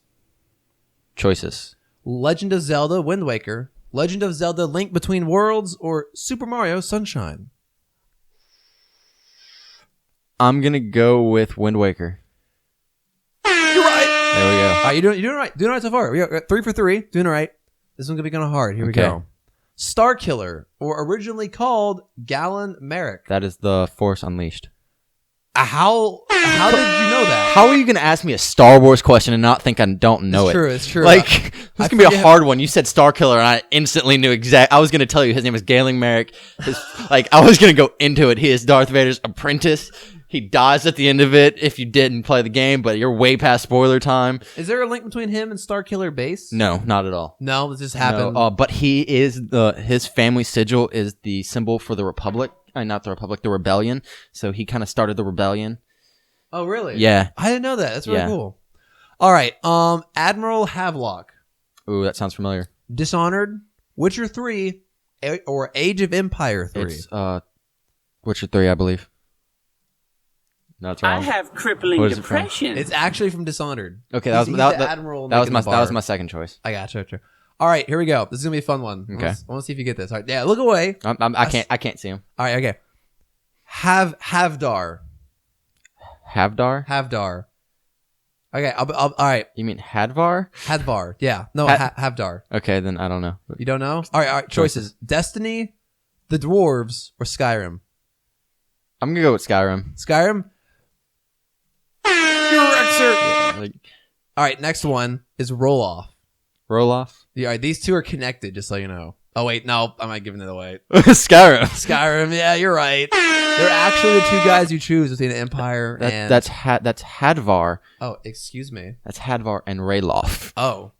Choices. Legend of Zelda Wind Waker, Legend of Zelda Link Between Worlds, or Super Mario Sunshine? I'm going to go with Wind Waker. You're right. There we go. All right, you're doing right. Doing right so far. We got 3 for 3. Doing it right. This one's going to be kind of hard. Here we go. Star Killer, or originally called Galen Merrick. That is the Force Unleashed. How did you know that? How are you going to ask me a Star Wars question and not think I don't know it? It's true. Like, this is going to be a hard one. You said Star Killer, and I instantly knew I was going to tell you his name is Galen Merrick. I was going to go into it. He is Darth Vader's apprentice. He dies at the end of it if you didn't play the game, but you're way past spoiler time. Is there a link between him and Star Killer Base? No, not at all. No, this just happened. No, but he is his family sigil is the symbol for the Republic. Not the Republic, the Rebellion. So he kind of started the rebellion. Oh, really? Yeah. I didn't know that. That's really cool. All right. Admiral Havelock. Ooh, that sounds familiar. Dishonored, Witcher 3, or Age of Empire 3. It's Witcher 3, I believe. No, that's wrong. I have crippling depression. It's actually from Dishonored. Okay, that was my second choice. I got you. All right, here we go. This is gonna be a fun one. Okay, I want to see if you get this. All right, yeah, look away. I can't see him. All right, okay. Havdar. Havdar. Okay, all right. You mean Hadvar? Hadvar. Yeah. No, Havdar. Okay, then I don't know. You don't know? All right. Choices. Destiny, the Dwarves, or Skyrim? I'm going to go with Skyrim. Skyrim? You're correct, sir. Yeah, All right, next one is Roll-Off. Roll-Off? Yeah, all right, these two are connected, just so you know. Oh, wait, no, I'm not giving it away. Skyrim. Skyrim, yeah, you're right. They're actually the two guys you choose between Empire and... That's Hadvar. Oh, excuse me. That's Hadvar and Rayloff. Oh.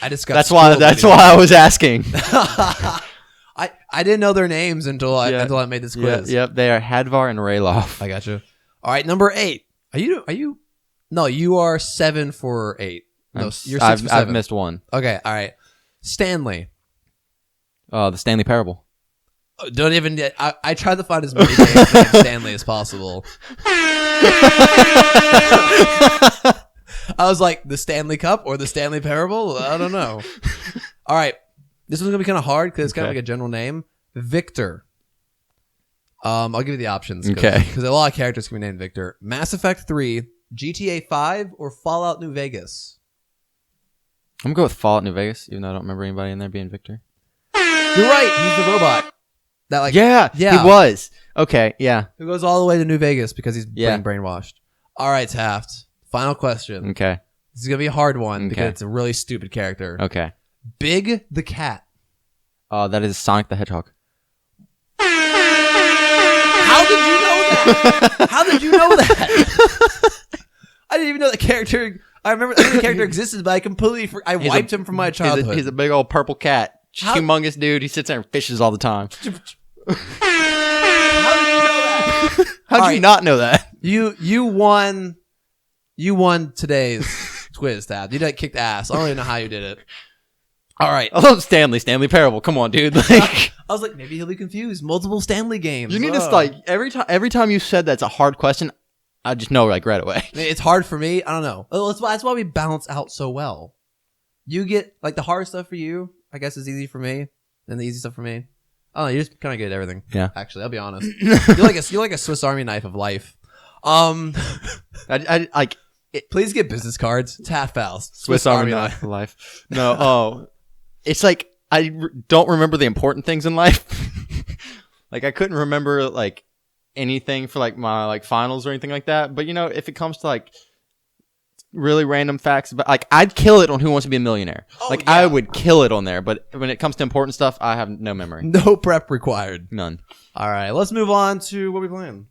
I just got That's why I was asking. I didn't know their names until I made this quiz. Yep, they are Hadvar and Rayloff. I got you. All right, number 8. Are you? No, you are 7 for 8. No, you're 6 for 7. I've missed one. Okay, all right. Stanley. The Stanley Parable. Don't even. I tried to find as many names named Stanley as possible. I was like, the Stanley Cup or the Stanley Parable? I don't know. All right. This one's going to be kind of hard because it's kind of like a general name. Victor. I'll give you the options. Because a lot of characters can be named Victor. Mass Effect 3, GTA 5, or Fallout New Vegas? I'm going to go with Fallout New Vegas, even though I don't remember anybody in there being Victor. You're right. He's the robot. That yeah, he was. Okay, yeah. Who goes all the way to New Vegas because he's being brainwashed. All right, Taft. Final question. Okay. This is going to be a hard one because it's a really stupid character. Okay. Big the Cat. That is Sonic the Hedgehog. How did you know that? How did you know that? I didn't even know the character. I remember the character existed, but I completely wiped him from my childhood. He's a big old purple cat. Humongous dude. He sits there and fishes all the time. How did you know that? How'd you not know that? You won. You won today's quiz, Tab. You did kicked ass. I don't even know how you did it. All right. I love Stanley Parable. Come on, dude. I was like, maybe he'll be confused. Multiple Stanley games. You need to every time you said that's a hard question, I just know right away. It's hard for me. I don't know. That's why we balance out so well. You get the hard stuff for you. I guess is easy for me, and the easy stuff for me. Oh, you're just kind of good at everything. Yeah. Actually, I'll be honest. You're like a Swiss Army knife of life. Please get business cards. Taft Faust. Swiss Army knife of life. No. It's like I don't remember the important things in life. I couldn't remember anything for my finals or anything like that. But if it comes to really random facts, but I'd kill it on Who Wants to Be a Millionaire. I would kill it on there. But when it comes to important stuff, I have no memory. No prep required. None. All right, let's move on to what we playing.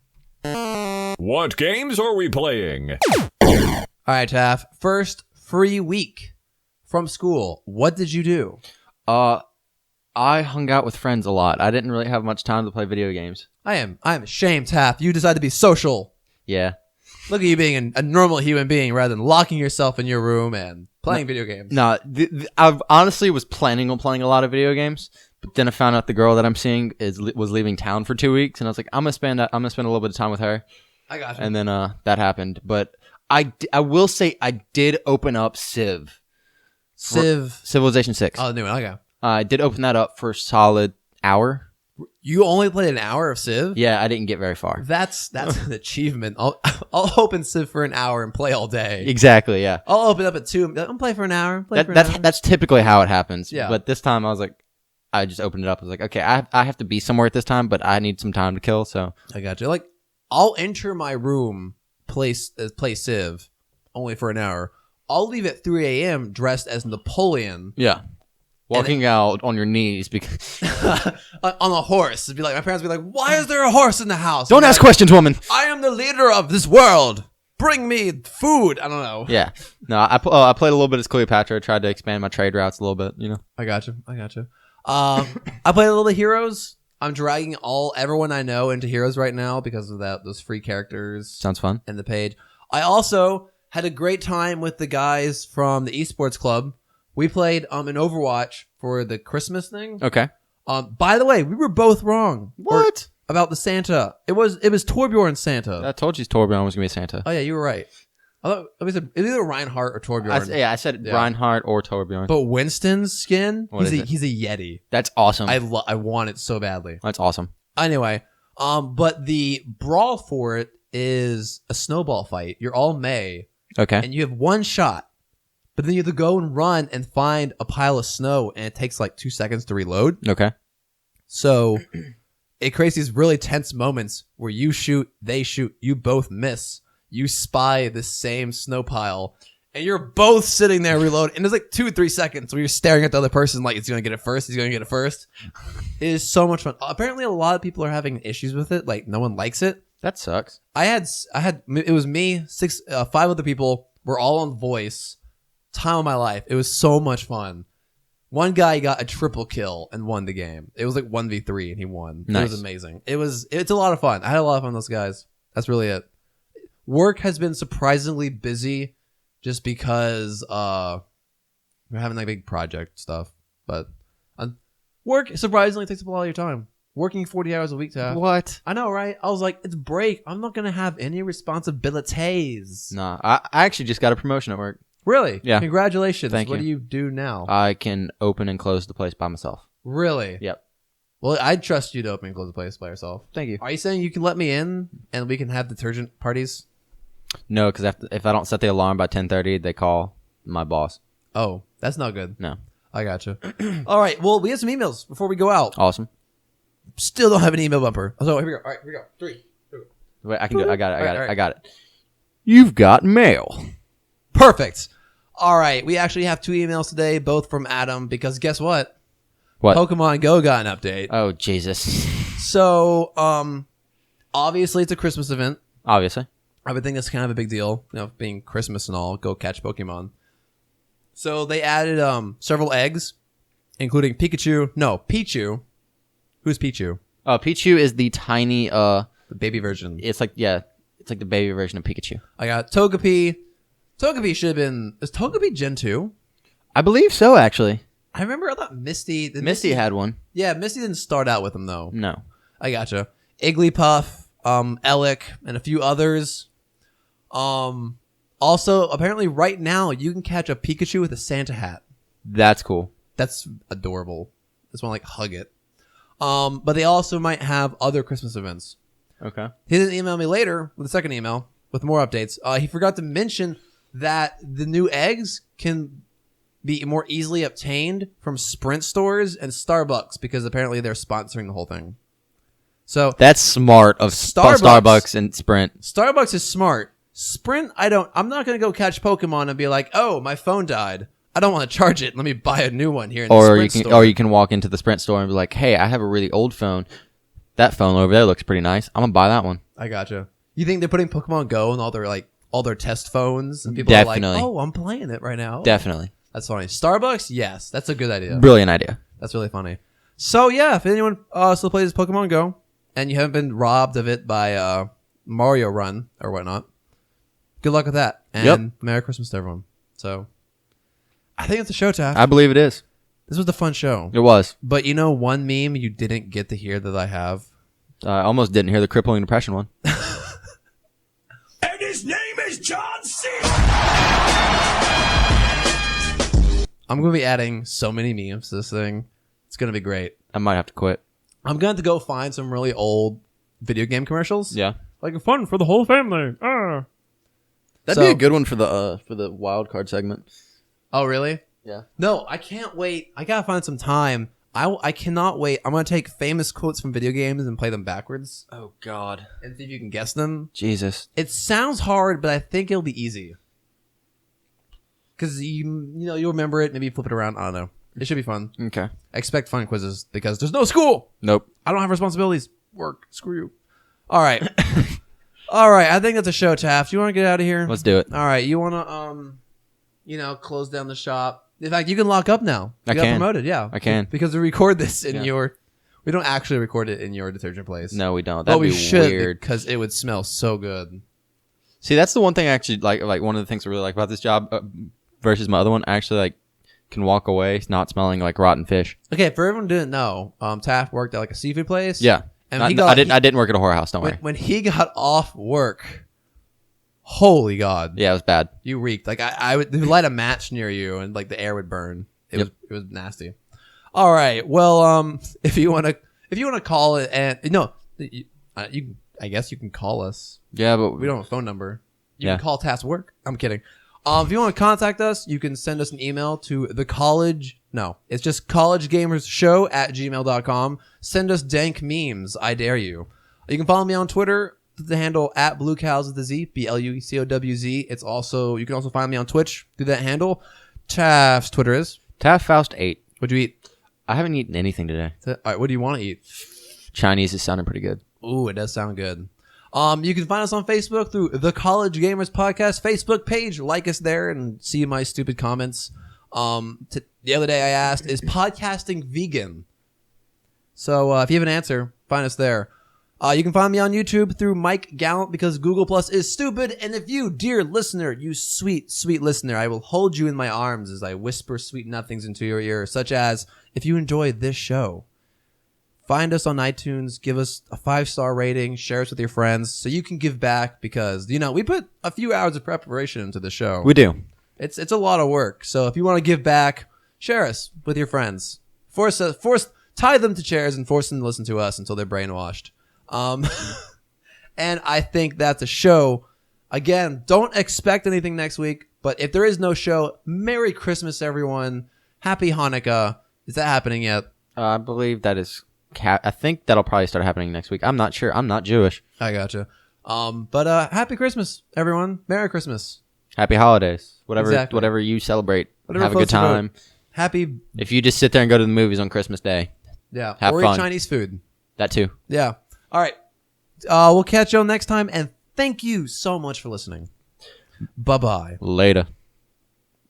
What games are we playing? All right, Taff. First free week from school. What did you do? I hung out with friends a lot. I didn't really have much time to play video games. I am ashamed, Taff. You decided to be social. Yeah. Look at you being a normal human being rather than locking yourself in your room and playing video games. No, I honestly was planning on playing a lot of video games, but then I found out the girl that I'm seeing was leaving town for 2 weeks, and I was like, I'm gonna spend a little bit of time with her. I got you. And then that happened, but I will say I did open up Civilization 6. Oh, the new one. Okay. I did open that up for a solid hour. You only played an hour of Civ? Yeah, I didn't get very far. That's an achievement. I'll open Civ for an hour and play all day. Exactly, yeah. I'll open up at 2 and play for an hour. That's typically how it happens. Yeah. But this time I was like, I just opened it up. I was like, okay, I have to be somewhere at this time, but I need some time to kill. So I got you. I'll enter my room, play Civ, only for an hour. I'll leave at 3 a.m. dressed as Napoleon. Yeah. Walking out on your knees because on a horse. It'd be my parents would be like, why is there a horse in the house? Don't ask questions, woman. I am the leader of this world. Bring me food. I don't know. Yeah. No, I played a little bit as Cleopatra. I tried to expand my trade routes a little bit, I got you. I played a little bit of Heroes. I'm dragging everyone I know into Heroes right now because of those free characters. Sounds fun. And the page. I also had a great time with the guys from the esports club. We played an Overwatch for the Christmas thing. Okay. By the way, we were both wrong. What? About the Santa. It was Torbjorn's Santa. I told you Torbjorn was going to be Santa. Oh, yeah, you were right. I thought it was either Reinhardt or Torbjorn. I said Reinhardt or Torbjorn. But Winston's skin, he's a Yeti. That's awesome. I want it so badly. That's awesome. Anyway, but the brawl for it is a snowball fight. You're all May. Okay. And you have one shot, but then you have to go and run and find a pile of snow, and it takes like 2 seconds to reload. Okay. So it creates these really tense moments where you shoot, they shoot, you both miss. You spy the same snow pile, and you're both sitting there reloading. And there's like 2 or 3 seconds where you're staring at the other person like, he's going to get it first. He's going to get it first. It is so much fun. Apparently, a lot of people are having issues with it. Like, no one likes it. That sucks. It was me, 5 other people. We're all on voice. Time of my life. It was so much fun. One guy got a triple kill and won the game. It was like 1v3 and he won. Nice. It was amazing. It's a lot of fun. I had a lot of fun with those guys. That's really it. Work has been surprisingly busy just because we're having like big project stuff. But work surprisingly takes up a lot of your time. Working 40 hours a week, Taff. What? I know, right? I was like, it's break. I'm not going to have any responsibilities. Nah, I actually just got a promotion at work. Really? Yeah. Congratulations. Thank What you. do you do now? I can open and close the place by myself. Really? Yep. Well, I'd trust you to open and close the place by yourself. Thank you. Are you saying you can let me in and we can have detergent parties? No, because if I don't set the alarm by 10:30, they call my boss. Oh, that's not good. No. I gotcha. All right. Well, we have some emails before we go out. Awesome. Still don't have an email bumper. So here we go. All right, here we go. 3. Wait, I can do it. I got it. All right. I got it. You've got mail. Perfect. All right. We actually have 2 emails today, both from Adam, because guess what? What? Pokemon Go got an update. Oh, Jesus. So, obviously it's a Christmas event. Obviously. I would think that's kind of a big deal, being Christmas and all. Go catch Pokemon. So they added several eggs, including Pikachu. No, Pichu. Who's Pichu? Pichu is the tiny The baby version. it's like the baby version of Pikachu. I got Togepi. Togepi should have been. Is Togepi Gen 2? I believe so, actually. I thought Misty. Misty had one. Yeah, Misty didn't start out with him though. No. I gotcha. Igglypuff, Elec, and a few others. Also, apparently right now you can catch a Pikachu with a Santa hat. That's cool. That's adorable. I just want to like hug it. But they also might have other Christmas events. Okay. He didn't email me later with a second email with more updates. He forgot to mention that the new eggs can be more easily obtained from Sprint stores and Starbucks because apparently they're sponsoring the whole thing. So That's smart of Starbucks and Sprint. Starbucks is smart. Sprint, I'm not going to go catch Pokemon and be like, oh, my phone died. I don't want to charge it. Let me buy a new one here in the Sprint store. Or you can walk into the Sprint store and be like, hey, I have a really old phone. That phone over there looks pretty nice. I'm going to buy that one. I gotcha. You think they're putting Pokemon Go on all their test phones and people Definitely. are like, oh, I'm playing it right now. Definitely. That's funny. Starbucks, yes, that's a good idea. Brilliant idea. That's really funny. So yeah, if anyone still plays Pokemon Go and you haven't been robbed of it by Mario Run or whatnot, good luck with that. And Merry Christmas to everyone. So I think it's a show, Taff. I believe it is. This was a fun show. It was. But one meme you didn't get to hear that I have? I almost didn't hear the crippling depression one. And his name is John C. I'm going to be adding so many memes to this thing. It's going to be great. I might have to quit. I'm going to have to go find some really old video game commercials. Yeah. Like fun for the whole family. That'd be a good one for the wild card segment. Oh, really? Yeah. No, I can't wait. I got to find some time. I cannot wait. I'm going to take famous quotes from video games and play them backwards. Oh, God. And see if you can guess them. Jesus. It sounds hard, but I think it'll be easy. Because you'll remember it. Maybe flip it around. I don't know. It should be fun. Okay. I expect fun quizzes because there's no school. Nope. I don't have responsibilities. Work. Screw you. All right. All right. I think that's a show, Taft. You want to get out of here? Let's do it. All right. You want to, close down the shop. In fact, you can lock up now. You got promoted. Yeah. I can. Because we record this in we don't actually record it in your detergent place. No, we don't. That'd That'd be should weird. Because it would smell so good. See, that's the one thing I actually like one of the things I really like about this job versus my other one. I actually can walk away not smelling like rotten fish. Okay, for everyone who didn't know, Taft worked at a seafood place. Yeah. And I didn't work at a whorehouse, don't worry. When he got off work, holy God. Yeah, it was bad. You reeked. Like I would light a match near you and the air would burn. It was nasty. All right. Well, if you want to call it, and no, I guess you can call us. Yeah, but we don't have a phone number. You can call tasks work. I'm kidding. If you want to contact us, you can send us an email to it's just collegegamersshow@gmail.com. Send us dank memes. I dare you. You can follow me on Twitter. The handle @BlueCows with a Z, BlueCowz. It's also, you can also find me on Twitch through that handle. Taft's Twitter is TaftFaust8. What'd you eat? I haven't eaten anything today. All right, what do you want to eat? Chinese is sounding pretty good. Ooh, it does sound good. You can find us on Facebook through the College Gamers Podcast Facebook page. Like us there and see my stupid comments. The other day I asked, is podcasting vegan? So if you have an answer, find us there. You can find me on YouTube through Mike Gallant because Google Plus is stupid. And if you, dear listener, you sweet, sweet listener, I will hold you in my arms as I whisper sweet nothings into your ear, such as, if you enjoy this show, find us on iTunes, give us a 5-star rating, share us with your friends so you can give back because, we put a few hours of preparation into the show. We do. It's a lot of work. So if you want to give back, share us with your friends. Tie them to chairs and force them to listen to us until they're brainwashed. And I think that's a show. Again, don't expect anything next week, but if there is no show, Merry Christmas, everyone. Happy Hanukkah. Is that happening yet? I believe that is... I think that'll probably start happening next week. I'm not sure. I'm not Jewish. I gotcha. But happy Christmas, everyone. Merry Christmas. Happy holidays. Exactly. Whatever you celebrate. Whatever have a good time. Happy. If you just sit there and go to the movies on Christmas Day. Yeah. Have or fun. Eat Chinese food. That too. Yeah. All right. We'll catch y'all next time, and thank you so much for listening. Bye-bye. Later.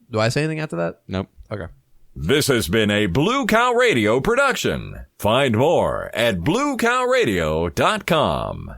Do I say anything after that? Nope. Okay. This has been a Blue Cow Radio production. Find more at bluecowradio.com.